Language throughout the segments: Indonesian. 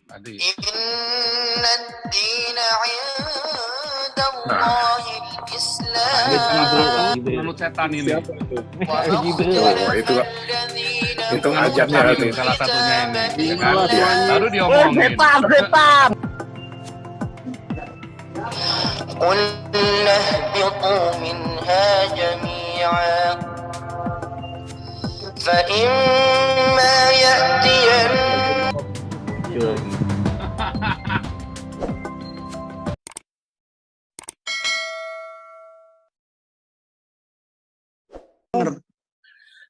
Tadi. Menurut setan ini. Itu ajaknya ini tuh. salah satunya ini. Kan? Baru diomongin. Setan.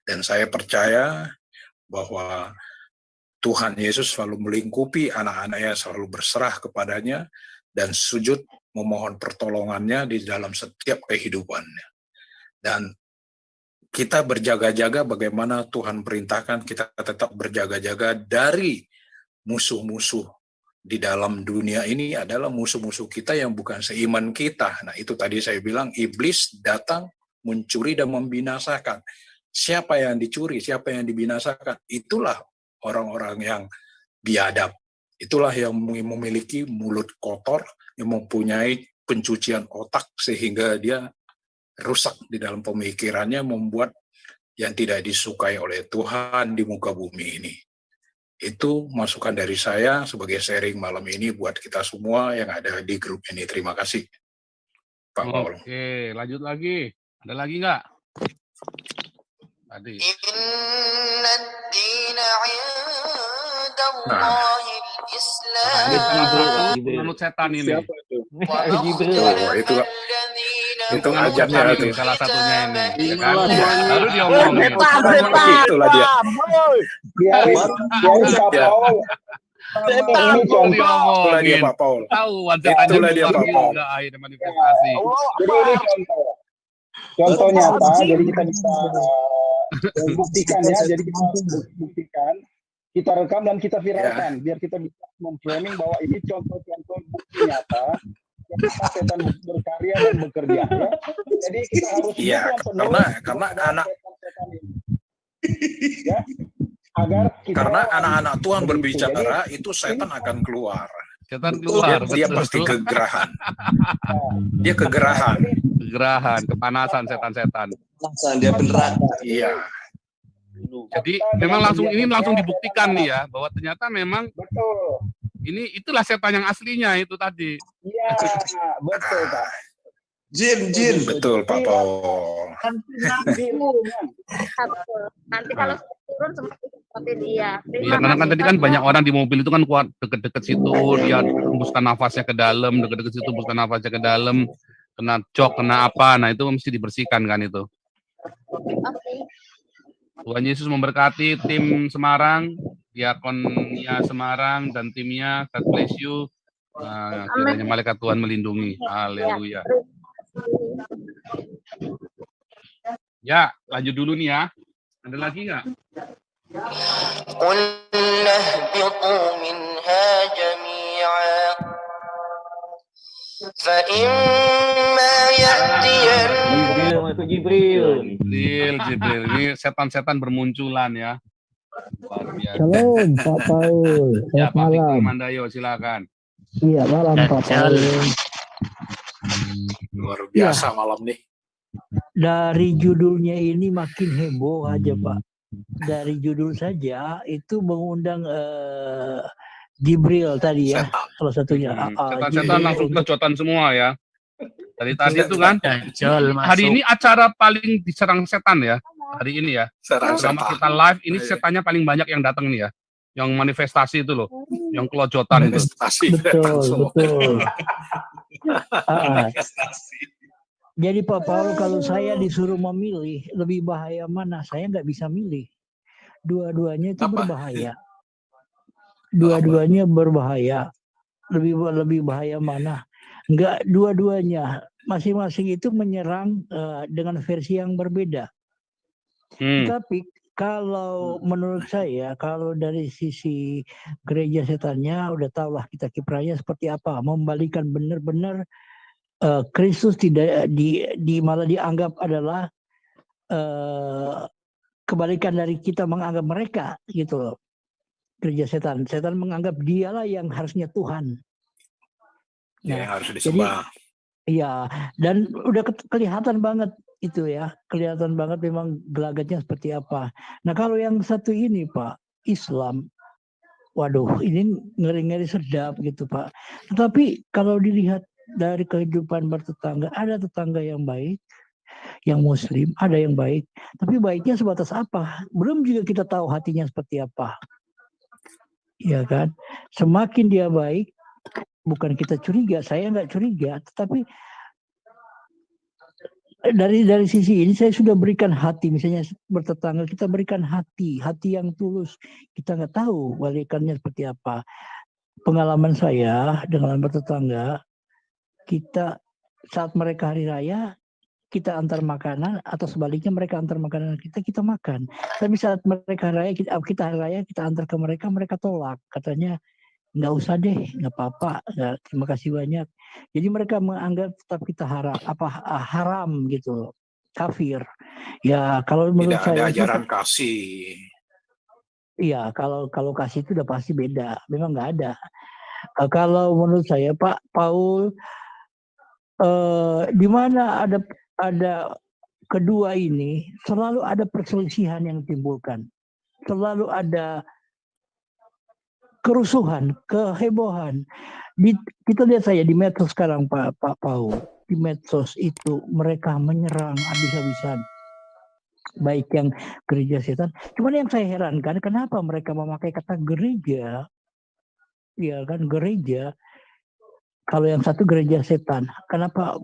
Dan saya percaya bahwa Tuhan Yesus selalu melingkupi anak-anaknya, selalu berserah kepadanya, dan sujud memohon pertolongannya di dalam setiap kehidupannya. Dan kita berjaga-jaga bagaimana Tuhan perintahkan kita tetap berjaga-jaga dari musuh-musuh di dalam dunia ini adalah musuh-musuh kita yang bukan seiman kita. Nah itu tadi saya bilang iblis datang mencuri dan membinasakan. Siapa yang dicuri, siapa yang dibinasakan, itulah orang-orang yang biadab. Itulah yang memiliki mulut kotor, yang mempunyai pencucian otak sehingga dia rusak di dalam pemikirannya, membuat yang tidak disukai oleh Tuhan di muka bumi ini. Itu masukan dari saya sebagai sharing malam ini buat kita semua yang ada di grup ini. Terima kasih, Pak Paul. Oke, lanjut lagi. Ada lagi nggak? Tadi. Menurut setan ini. Itu ajaknya tuh. Salah satunya ini. Baru diomongin. Itulah dia. Itulah dia Pak Paul. Tahu Itulah dia Pak Paul. Akhirnya manifestasi. Jadi ini contoh nyata. Jadi kita bisa buktikan ya. Jadi kita buktikan, kita rekam dan kita viralkan, biar kita bisa memframing bahwa ini contoh-contoh bukti nyata setan berkarya dan bekerja. Ya. Jadi kita harus karena anak ya, agar kita, karena anak-anak Tuhan berbicara jadi, itu setan akan keluar. Setan keluar. Dia pasti kegerahan. Dia kegerahan. Kegerahan, kepanasan setan-setan. Dia beneran. Iya. Jadi memang langsung dibuktikan nih ya bahwa ternyata memang betul. Ini itulah setan yang aslinya itu tadi. Iya, betul Pak. Jin. Betul Pak Paul. Nanti kalau turun seperti dia. Iya, karena kan tadi kan banyak orang di mobil itu kan kuat deket-deket situ, dia hembuskan nafasnya ke dalam, deket-deket situ hembuskan nafasnya ke dalam, kena jok, kena apa, nah itu mesti dibersihkan kan itu. Tuhan Yesus memberkati tim Semarang, diakonnya Semarang dan timnya. God bless you. Kiranya malaikat Tuhan melindungi. Haleluya. Ya, lanjut dulu nih ya. Ada lagi nggak? Jibril. Ini setan-setan bermunculan ya. Shalom Pak Paul. Ya, Pak malam. Mandayo, silakan. Iya, malam Pak Paul. Luar biasa malam nih. Dari judulnya ini makin heboh aja Pak. Dari judul saja itu mengundang Jibril tadi ya, salah satunya. Setan-setan langsung kecotan semua ya. Dari tadi itu kan. Hari ini acara paling diserang setan ya. Hari ini ya. Selama kita live ini setannya paling banyak yang datang nih ya. Yang manifestasi itu loh. Yang kelojotan itu. Betul. Jadi Pak Paul, kalau saya disuruh memilih lebih bahaya mana, saya nggak bisa milih. Dua-duanya itu berbahaya. Dua-duanya berbahaya. Lebih bahaya mana? Enggak, dua-duanya. Masing-masing itu menyerang dengan versi yang berbeda. Tapi kalau menurut saya, kalau dari sisi gereja setannya, udah tahulah kita kiprahnya seperti apa. Membalikan benar-benar Kristus tidak malah dianggap adalah kebalikan dari kita menganggap mereka gitu loh. gereja setan. Setan menganggap dialah yang harusnya Tuhan. Nah, yang harus disembah. Iya, dan udah kelihatan banget itu ya, kelihatan banget memang gelagatnya seperti apa. Nah kalau yang satu ini Pak, Islam, waduh ini ngeri-ngeri sedap gitu Pak. Tetapi kalau dilihat dari kehidupan bertetangga, ada tetangga yang baik, yang Muslim, ada yang baik, tapi baiknya sebatas apa? Belum juga kita tahu hatinya seperti apa. Ya kan, semakin dia baik, bukan kita curiga, saya nggak curiga, tetapi dari sisi ini saya sudah berikan hati, misalnya bertetangga kita berikan hati yang tulus, kita nggak tahu balikannya seperti apa. Pengalaman saya dengan bertetangga, kita saat mereka hari raya kita antar makanan atau sebaliknya mereka antar makanan kita makan. Tapi saat mereka raya kita hari raya kita antar ke mereka, mereka tolak, katanya nggak usah deh, nggak apa-apa, terima kasih banyak. Jadi mereka menganggap tetap kita haram gitu, kafir. Ya kalau menurut tidak saya ada ajaran kasih. Iya, kalau kasih itu udah pasti beda, memang nggak ada. Kalau menurut saya Pak Paul, di mana ada kedua ini selalu ada perselisihan yang ditimbulkan, selalu ada kerusuhan, kehebohan. Kita lihat saya di medsos sekarang Pak Paul, di medsos itu mereka menyerang habis-habisan, baik yang gereja setan. Cuman yang saya herankan kenapa mereka memakai kata gereja, ya kan gereja. Kalau yang satu gereja setan, kenapa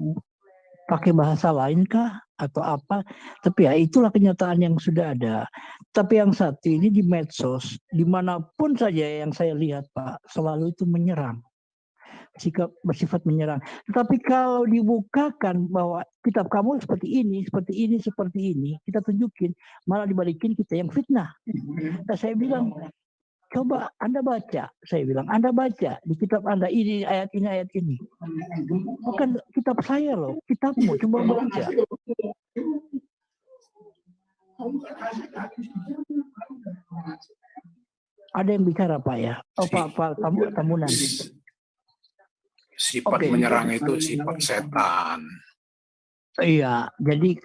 pakai bahasa lain kah atau apa? Tapi ya itulah kenyataan yang sudah ada. Tapi yang satu ini di medsos, dimanapun saja yang saya lihat Pak, selalu itu menyerang, sikap bersifat menyerang. Tetapi kalau dibukakan bahwa kitab kamu seperti ini, kita tunjukin, malah dibalikin kita yang fitnah. Nah, saya bilang, coba Anda baca, saya bilang, Anda baca di kitab Anda ini, ayat ini. Bukan kitab saya loh, kitabmu, coba baca. Ada yang bicara Pak ya? Oh Pak Tamunan. Sifat menyerang itu sifat setan. Iya, jadi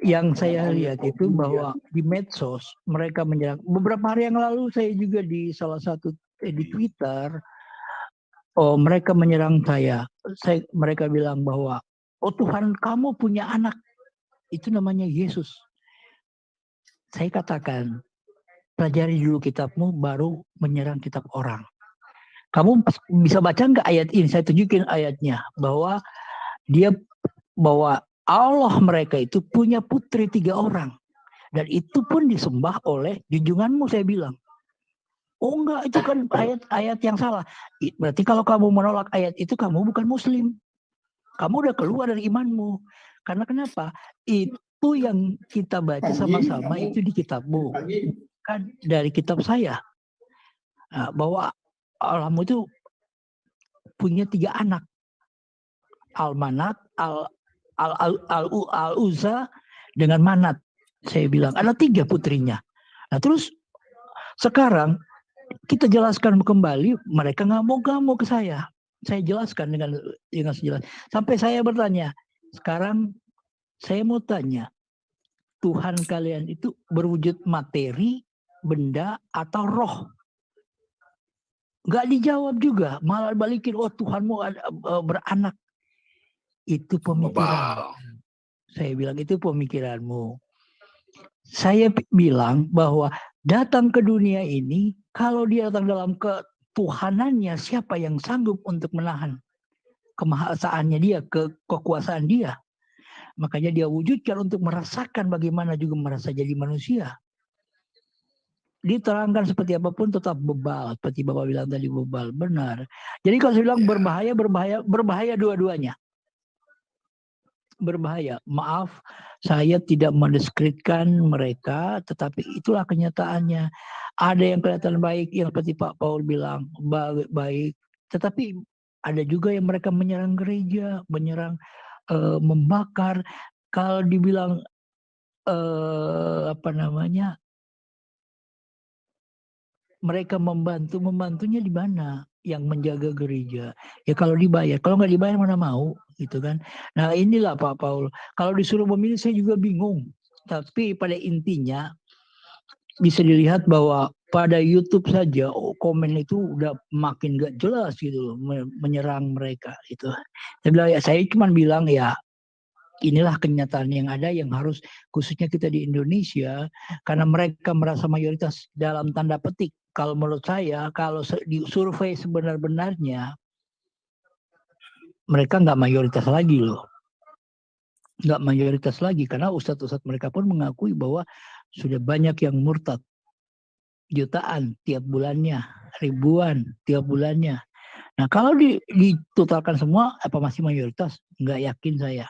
yang saya lihat itu bahwa di medsos mereka menyerang. Beberapa hari yang lalu saya juga di salah satu di Twitter, mereka menyerang saya. Mereka bilang bahwa Tuhan kamu punya anak, itu namanya Yesus. Saya katakan, pelajari dulu kitabmu baru menyerang kitab orang. Kamu bisa baca nggak ayat ini? Saya tunjukin ayatnya bahwa Allah mereka itu punya putri 3 orang. Dan itu pun disembah oleh junjunganmu, saya bilang. Oh enggak, itu kan ayat yang salah. Berarti kalau kamu menolak ayat itu, kamu bukan muslim. Kamu udah keluar dari imanmu. Karena kenapa? Itu yang kita baca sama-sama itu di kitabmu. Kan dari kitab saya. Nah, bahwa Allahmu itu punya 3 anak. Al-Manat, Al-Uzza dengan Manat. Saya bilang ada 3 putrinya. Nah terus sekarang kita jelaskan kembali, mereka ngamuk-ngamuk ke saya. Saya jelaskan dengan sejelas. Sampai saya bertanya, sekarang saya mau tanya, Tuhan kalian itu berwujud materi, benda, atau roh? Nggak dijawab juga, malah balikin, Tuhanmu beranak. Itu pemikiran. Saya bilang itu pemikiranmu. Saya bilang bahwa datang ke dunia ini, kalau dia datang dalam ketuhanannya, siapa yang sanggup untuk menahan kemahaesaannya dia, kekuasaan dia? Makanya dia wujudkan untuk merasakan bagaimana juga merasa jadi manusia. Diterangkan seperti apapun tetap bebal, seperti Bapak bilang tadi, bebal, benar. Jadi kalau saya bilang berbahaya dua-duanya. Berbahaya. Maaf, saya tidak mendeskripsikan mereka, tetapi itulah kenyataannya. Ada yang kelihatan baik, yang seperti Pak Paul bilang, baik. Tetapi ada juga yang mereka menyerang gereja, menyerang, membakar. Kalau dibilang, mereka membantunya di mana? Yang menjaga gereja. Ya kalau dibayar, kalau nggak dibayar mana mau, gitu kan. Nah inilah Pak Paul. Kalau disuruh memilih saya juga bingung. Tapi pada intinya bisa dilihat bahwa pada YouTube saja komen itu udah makin gak jelas gitu loh, menyerang mereka gitu. Saya cuma bilang ya inilah kenyataan yang ada yang harus khususnya kita di Indonesia karena mereka merasa mayoritas dalam tanda petik. Kalau menurut saya kalau di survei sebenar-benarnya mereka nggak mayoritas lagi loh. Nggak mayoritas lagi karena ustadz-ustadz mereka pun mengakui bahwa sudah banyak yang murtad. Jutaan tiap bulannya, ribuan tiap bulannya. Nah kalau ditotalkan semua apa masih mayoritas? Nggak yakin saya.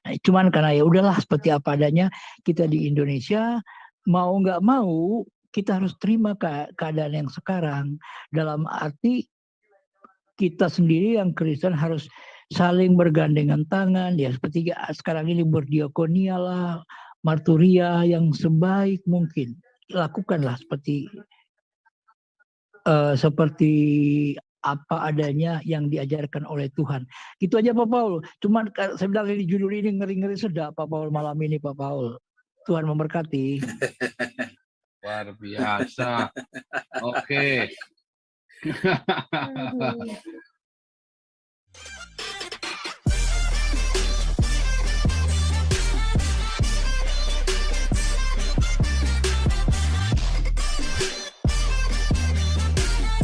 Nah, cuman karena ya udahlah seperti apa adanya kita di Indonesia mau nggak mau kita harus terima keadaan yang sekarang dalam arti kita sendiri yang Kristen harus saling bergandengan tangan ya seperti sekarang ini berdiakonia lah, marturia yang sebaik mungkin lakukanlah seperti apa adanya yang diajarkan oleh Tuhan. Itu aja Pak Paul. Cuman saya bilang ini judul ini ngeri-ngeri sedap Pak Paul malam ini Pak Paul. Tuhan memberkati. Luar biasa. Oke.